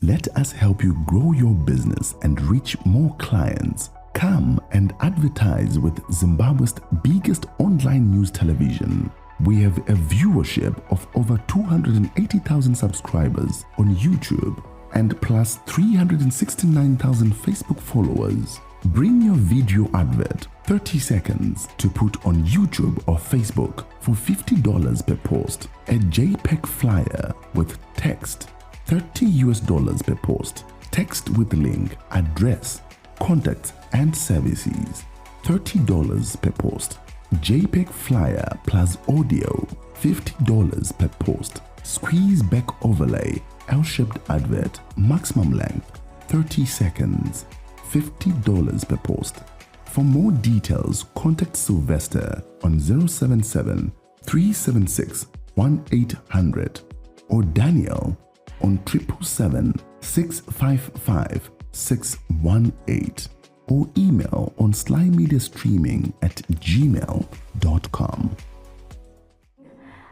Let us help you grow your business and reach more clients. Come and advertise with Zimbabwe's biggest online news television. We have a viewership of over 280,000 subscribers on YouTube and plus 369,000 Facebook followers. Bring your video advert, 30 seconds, to put on YouTube or Facebook for $50 per post. A JPEG flyer with text, $30 per post. Text with link, address, contacts and services, $30 per post. JPEG flyer plus audio, $50 per post. Squeeze back overlay, L-shaped advert, maximum length, 30 seconds, $50 per post. For more details, contact Sylvester on 077 376 1800 or Daniel on 777 655 618 or email on slymediastreaming@gmail.com.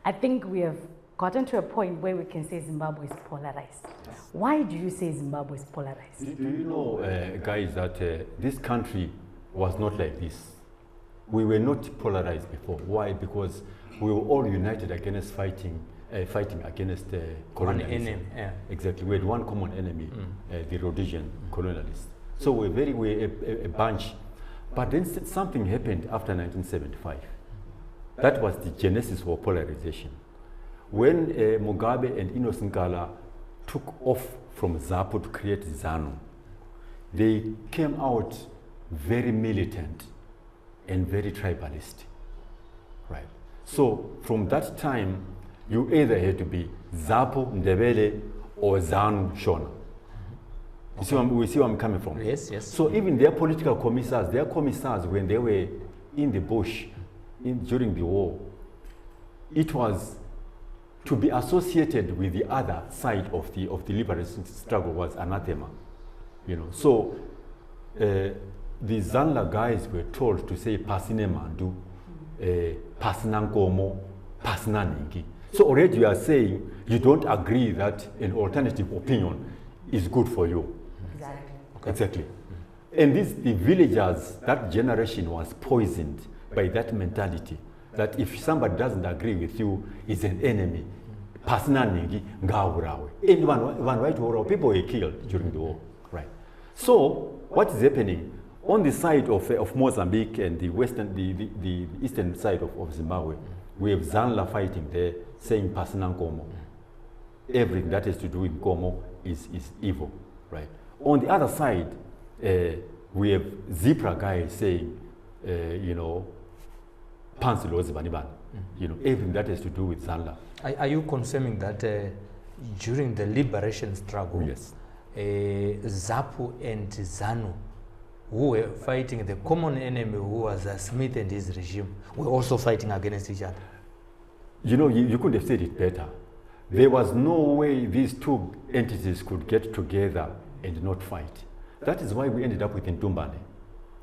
I think we have gotten to a point where we can say Zimbabwe is polarized. Why do you say Zimbabwe is polarized? Do you know, guys, that this country was not like this. We were not polarized before. Why? Because we were all united against fighting against colonialism. One enemy, yeah. Exactly. We had one common enemy, the Rhodesian colonialists. So we're a bunch. But then something happened after 1975. That was the genesis of polarization. When Mugabe and Innocent Ngala took off from ZAPU to create ZANU, they came out very militant and very tribalist, right? So from that time, you either had to be ZAPU, Ndebele, or ZANU, Shona. We see where I'm coming from. Yes, yes. So even their political commissars, when they were in the bush during the war, it was to be associated with the other side of the liberation struggle was anathema, you know. So the Zanla guys were told to say pasine mandu, pasinankomo, pasinaningi. So already you are saying you don't agree that an alternative opinion is good for you. Exactly. Okay. Exactly. And the villagers, that generation was poisoned by that mentality that if somebody doesn't agree with you, is an enemy. Personally, people were killed during the war, right? So what is happening on the side of Mozambique and the eastern side of Zimbabwe? We have Zanla fighting there, saying Pasinan Komo. Everything that has to do with Komo is evil, right? On the other side, we have Zipra guys saying, you know, Pansilos Baniban. You know, everything that has to do with Zanla. Are you confirming that during the liberation struggle, yes, ZAPU and ZANU, who were fighting the common enemy, who was Smith and his regime, were also fighting against each other? You know, you could have said it better. There was no way these two entities could get together and not fight. That is why we ended up with Ntumbane.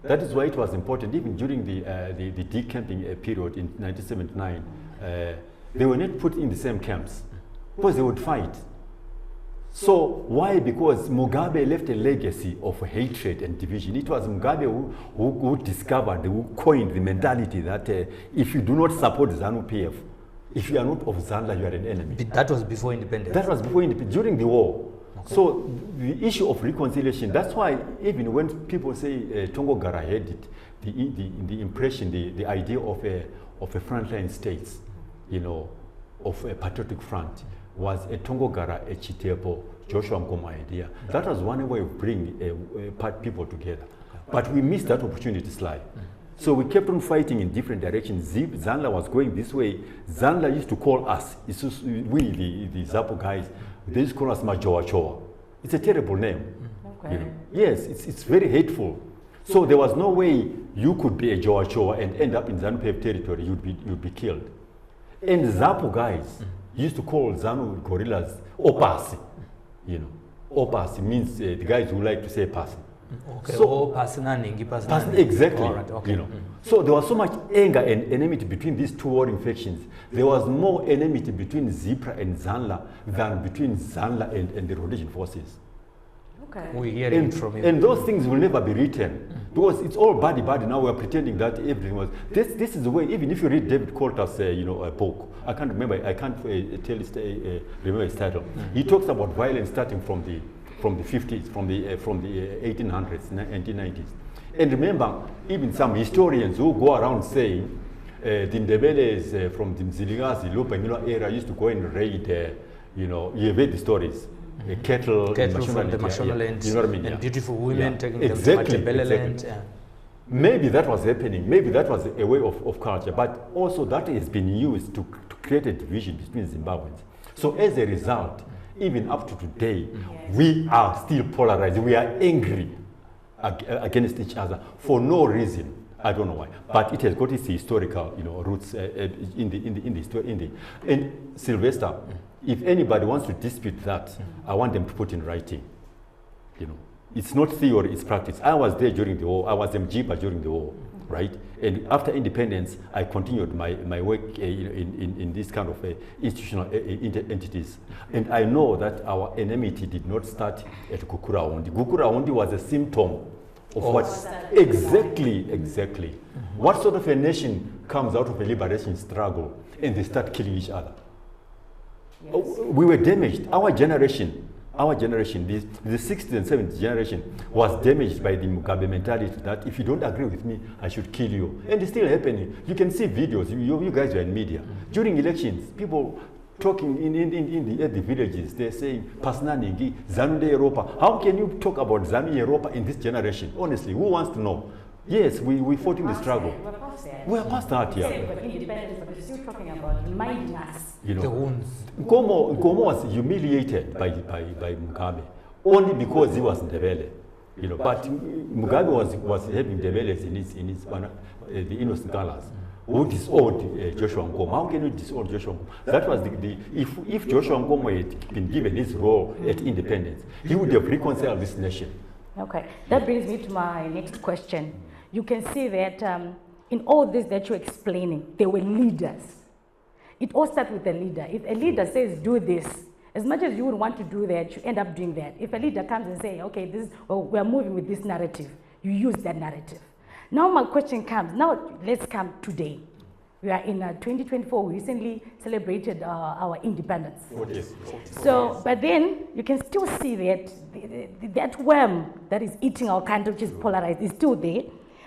That is why it was important, even during the decamping period in 1979, they were not put in the same camps because they would fight. So why? Because Mugabe left a legacy of hatred and division. It was Mugabe who discovered, who coined the mentality that if you do not support ZANU-PF, if you are not of Zanla, you are an enemy. That was before independence? That was before independence, during the war. Okay. So the issue of reconciliation, that's why even when people say Tongogara had it, the impression, the idea of a frontline states, you know, of a patriotic front, was a Tongogara, a Chitepo, Joshua Mkoma idea. That was one way of bringing people together. But we missed that opportunity, Sly. So we kept on fighting in different directions. Zanla was going this way. Zanla used to call us, we the ZAPU guys, they used to call us Majoa Choa. It's a terrible name. Okay. You know? Yes, it's very hateful. So there was no way you could be a Joa Choa and end up in ZANU-PF territory, you'd be killed. And ZAPU guys used to call ZANU guerrillas Opasi. You know, Opasi means the guys who like to say Pasi. Okay. So, exactly. Right, okay. You know. So there was so much anger and enmity between these two warring factions. There was more enmity between Zipra and Zanla than between Zanla and the Rhodesian forces. Okay. We're hearing it from him. And those things will never be written because it's all body. Now we're pretending that everything was. This is the way. Even if you read David Coulter's, a book, I can't remember. I can't remember his title. He talks about violence starting from the 50s, from the 1800s, 1990s. And remember, even some historians who go around saying the Ndebeles from the Mzilikazi, Lupanyula era used to go and raid, you've heard the stories. Cattle from the Mashonaland, you know what I mean? and beautiful women taking exactly, them to Matebeleland. Yeah. Maybe that was happening. Maybe that was a way of culture. But also that has been used to create a division between Zimbabweans. So as a result, even up to today, we are still polarized. We are angry against each other for no reason. I don't know why, but it has got its historical, roots and Sylvester. If anybody wants to dispute that, I want them to put in writing. It's not theory; it's practice. I was there during the war. I was MGPA during the war, right? And after independence, I continued my work in this kind of institutional entities. And I know that our enmity did not start at Gukurahundi. Gukurahundi was a symptom of what exactly. What sort of a nation comes out of a liberation struggle and they start killing each other? Yes. We were damaged. Our generation, the 60th and 70th generation was damaged by the Mugabe mentality that if you don't agree with me, I should kill you. And it's still happening. You can see videos. You guys are in media. During elections, people talking at the villages, they're saying, Pasnani, Zanu de Europa. How can you talk about Zanu Europa in this generation? Honestly, who wants to know? Yes, we fought in the struggle. We're past that, yeah. But independence, but we're still talking about reminding us. The wounds. Nkomo was humiliated by Mugabe only because he was Ndebele. But Mugabe was having Ndebeles in his the innocent colors. Who disowned Joshua Nkomo? How can you disown Joshua Nkomo? That was if Joshua Nkomo had been given his role at independence, he would have reconciled this nation. Okay, that brings me to my next question. You can see that in all this that you're explaining, there were leaders. It all starts with a leader. If a leader says, do this, as much as you would want to do that, you end up doing that. If a leader comes and says, okay, we're moving with this narrative, you use that narrative. Now my question comes, now let's come today. We are in 2024, we recently celebrated our independence. Yes. So, but then you can still see that that worm that is eating our country, which is polarized, is still there.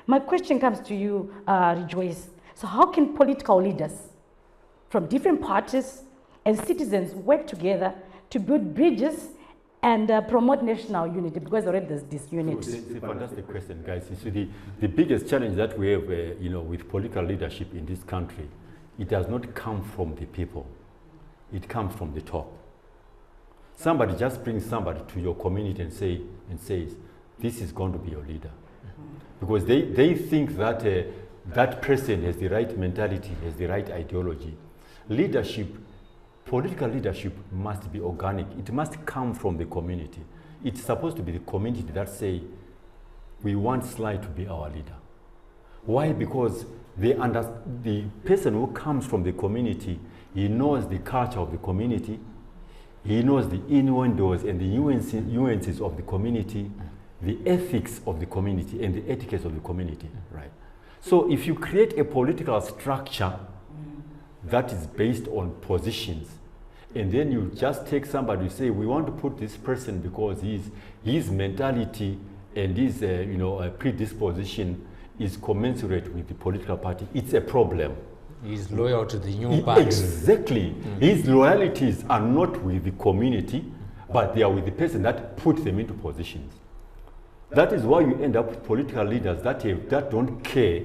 My question comes to you, Rejoice. So how can political leaders from different parties and citizens work together to build bridges and promote national unity? Because already there's disunity. It's a fantastic question, guys. You see, the biggest challenge that we have, with political leadership in this country, it does not come from the people. It comes from the top. Somebody just brings somebody to your community and says, this is going to be your leader. Because they think that that person has the right mentality, has the right ideology. Leadership, political leadership must be organic. It must come from the community. It's supposed to be the community that say, we want Sly to be our leader. Why? Because the person who comes from the community, he knows the culture of the community, he knows the innuendos and the nuances of the community, the ethics of the community and the etiquette of the community, right? So if you create a political structure that is based on positions, and then you just take somebody, you say, we want to put this person because his mentality and his predisposition is commensurate with the political party, it's a problem. He's loyal to the new party. Exactly. His loyalties are not with the community, but they are with the person that puts them into positions. That is why you end up with political leaders that don't care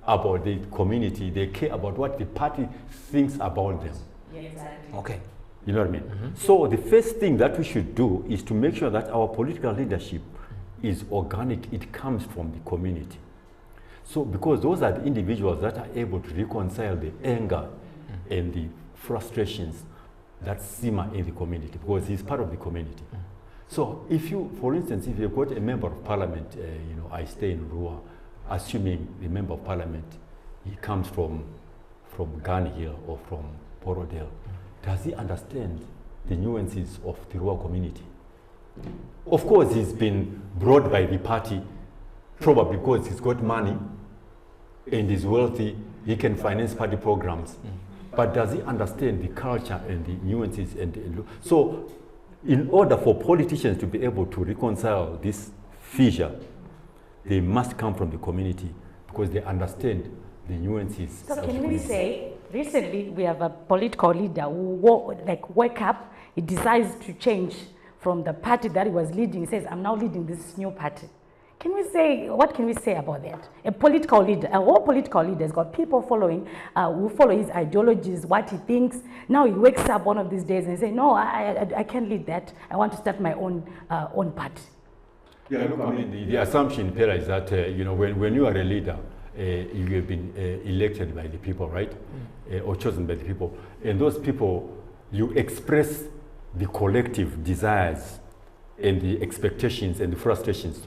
about the community. They care about what the party thinks about them. Yeah, exactly. Okay. You know what I mean? So the first thing that we should do is to make sure that our political leadership is organic. It comes from the community. So because those are the individuals that are able to reconcile the anger and the frustrations that simmer in the community, because he's part of the community. So if you, for instance, if you've got a member of parliament, I stay in Rua, assuming the member of parliament, he comes from Gun Hill or from Borodale, does he understand the nuances of the Rua community? Of course, he's been brought by the party, probably because he's got money and he's wealthy, he can finance party programs. But does he understand the culture and the nuances? So in order for politicians to be able to reconcile this fissure, they must come from the community because they understand the nuances. So can we say, recently we have a political leader who wake up, he decides to change from the party that he was leading. He says, I'm now leading this new party. Can we say, what can we say about that? A political leader, a whole political leader has got people following, who follow his ideologies, what he thinks. Now he wakes up one of these days and says, no, I can't lead that. I want to start my own party. Yeah, look, I mean, the assumption, Pera, is that, you know, when you are a leader, you have been elected by the people, right? Or chosen by the people. And those people, you express the collective desires and the expectations and the frustrations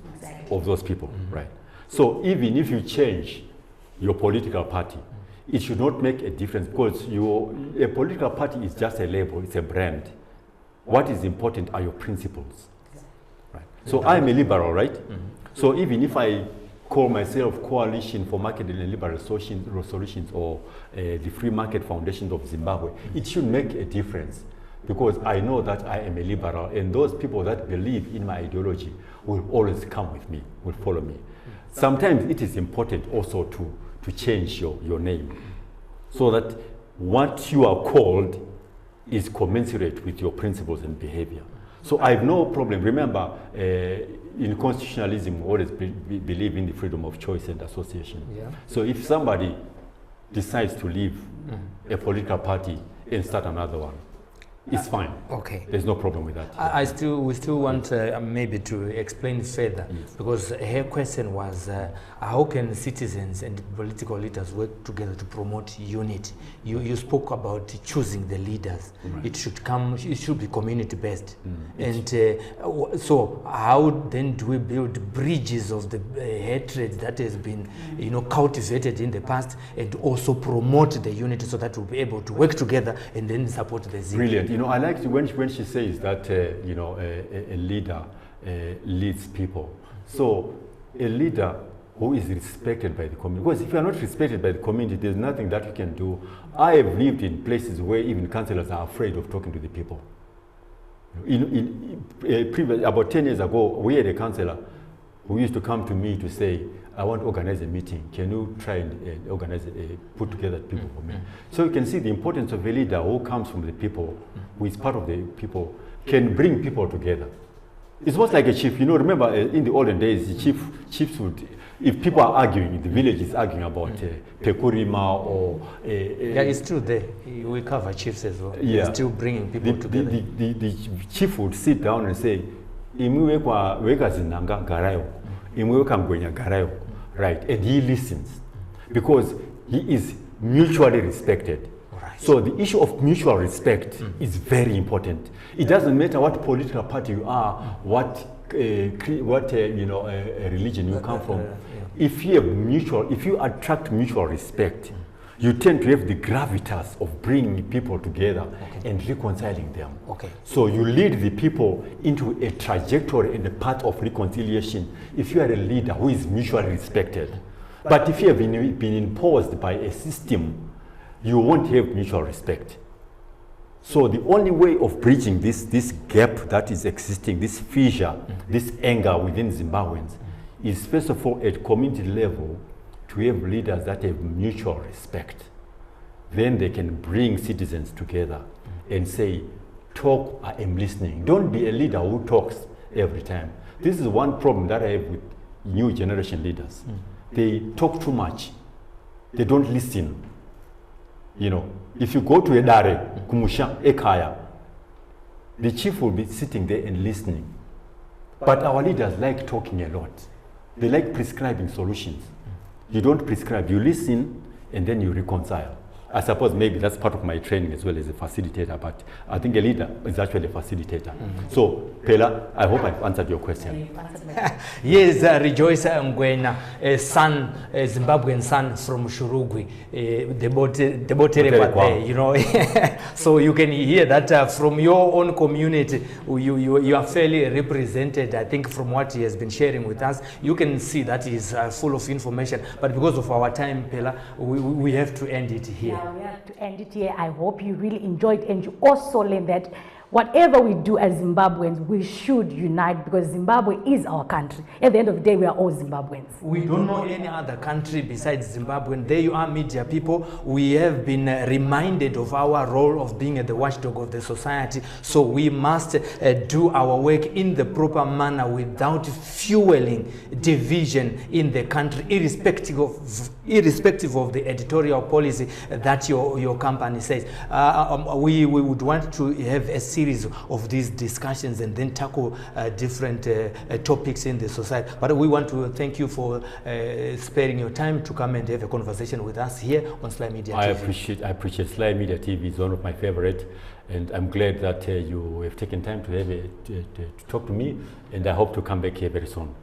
of those people, right? So even if you change your political party, it should not make a difference because a political party is just a label, it's a brand. What is important are your principles, right? So I'm a liberal, right? So even if I call myself Coalition for Market and Liberal Solutions or the Free Market Foundation of Zimbabwe, it should make a difference because I know that I am a liberal and those people that believe in my ideology will always come with me, will follow me. Sometimes it is important also to change your name so that what you are called is commensurate with your principles and behavior. So I have no problem. Remember, in constitutionalism, we always believe in the freedom of choice and association. Yeah. So if somebody decides to leave a political party and start another one, it's fine. Okay. There's no problem with that. We still want maybe to explain further, because her question was how can citizens and political leaders work together to promote unity? You spoke about choosing the leaders. Right. It should be community based. And so how then do we build bridges of the hatred that has been cultivated in the past and also promote the unity so that we'll be able to work together and then support the Zim? Brilliant. I like when she says that a leader leads people. So a leader who is respected by the community. Because if you are not respected by the community, there's nothing that you can do. I have lived in places where even councillors are afraid of talking to the people. About 10 years ago, we had a councillor who used to come to me to say, I want to organize a meeting. Can you try and put together people for me? So you can see the importance of a leader who comes from the people, who is part of the people, can bring people together. It's almost like a chief. Remember in the olden days, the chiefs would, if people are arguing, the village is arguing about Pekurima or... yeah, it's true there. We cover chiefs as well. Yeah. Still bringing people together. The chief would sit down and say, right, and he listens because he is mutually respected. Right. So the issue of mutual respect is very important. It doesn't matter what political party you are, what religion you come from. If you attract mutual respect, you tend to have the gravitas of bringing people together and reconciling them. Okay. So you lead the people into a trajectory and a path of reconciliation if you are a leader who is mutually respected. But if you have been imposed by a system, you won't have mutual respect. So the only way of bridging this gap that is existing, this fissure, this anger within Zimbabweans, is first of all at community level, to have leaders that have mutual respect. Then they can bring citizens together and say, talk, I am listening. Don't be a leader who talks every time. This is one problem that I have with new generation leaders. They talk too much. They don't listen. If you go to Edare, Kumusha, Ekaya, the chief will be sitting there and listening. But our leaders like talking a lot. They like prescribing solutions. You don't prescribe, you listen, and then you reconcile. I suppose maybe that's part of my training as well as a facilitator, but I think a leader is actually a facilitator. So, Pela, I hope I've answered your question. Yes, Rejoice Ngwenya, a son, a Zimbabwean son from Shurugwi, the Botere, you know. So you can hear that from your own community, you are fairly represented. I think from what he has been sharing with us, you can see that he's full of information. But because of our time, Pela, we have to end it here. Yeah, we have to end it here. I hope you really enjoyed and you also learned that whatever we do as Zimbabweans, we should unite because Zimbabwe is our country. At the end of the day, we are all Zimbabweans. We don't know any other country besides Zimbabwe. And there you are, media people. We have been reminded of our role of being the watchdog of the society. So we must do our work in the proper manner without fueling division in the country, irrespective of the editorial policy that your company says. We would want to have a series of these discussions and then tackle different topics in the society. But we want to thank you for sparing your time to come and have a conversation with us here on Sly Media TV. I appreciate Sly Media TV. It's one of my favorite, and I'm glad that you have taken time to talk to me, and I hope to come back here very soon.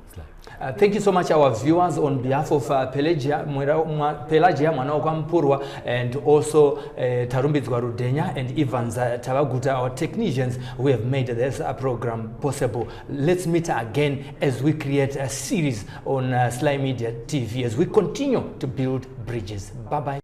Thank you so much, our viewers, on behalf of Pelagia Mwanaokampurwa and also Tarumbidzwa Rudenya and Evans Tabaguta, our technicians who have made this program possible. Let's meet again as we create a series on Sly Media TV as we continue to build bridges. Bye-bye.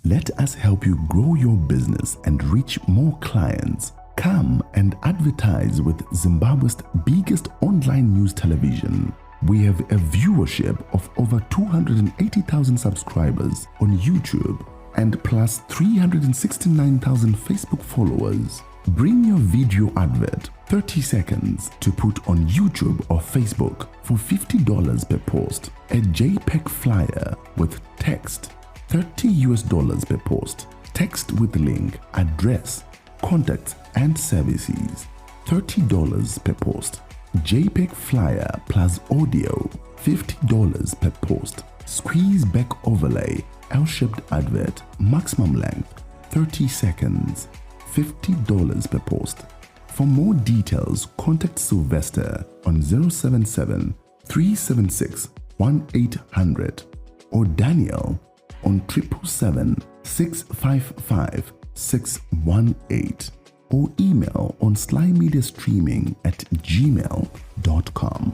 Let us help you grow your business and reach more clients. Come and advertise with Zimbabwe's biggest online news television. We have a viewership of over 280,000 subscribers on YouTube and plus 369,000 Facebook followers. Bring your video advert, 30 seconds, to put on YouTube or Facebook for $50 per post. A JPEG flyer with text, $30 per post. Text with link, address, contacts and services, $30 per post. JPEG flyer plus audio, $50 per post. Squeeze back overlay, L-shaped advert, maximum length, 30 seconds, $50 per post. For more details, contact Sylvester on 077 376 1800 or Daniel on 777 655 618 or email on slymediastreaming@gmail.com.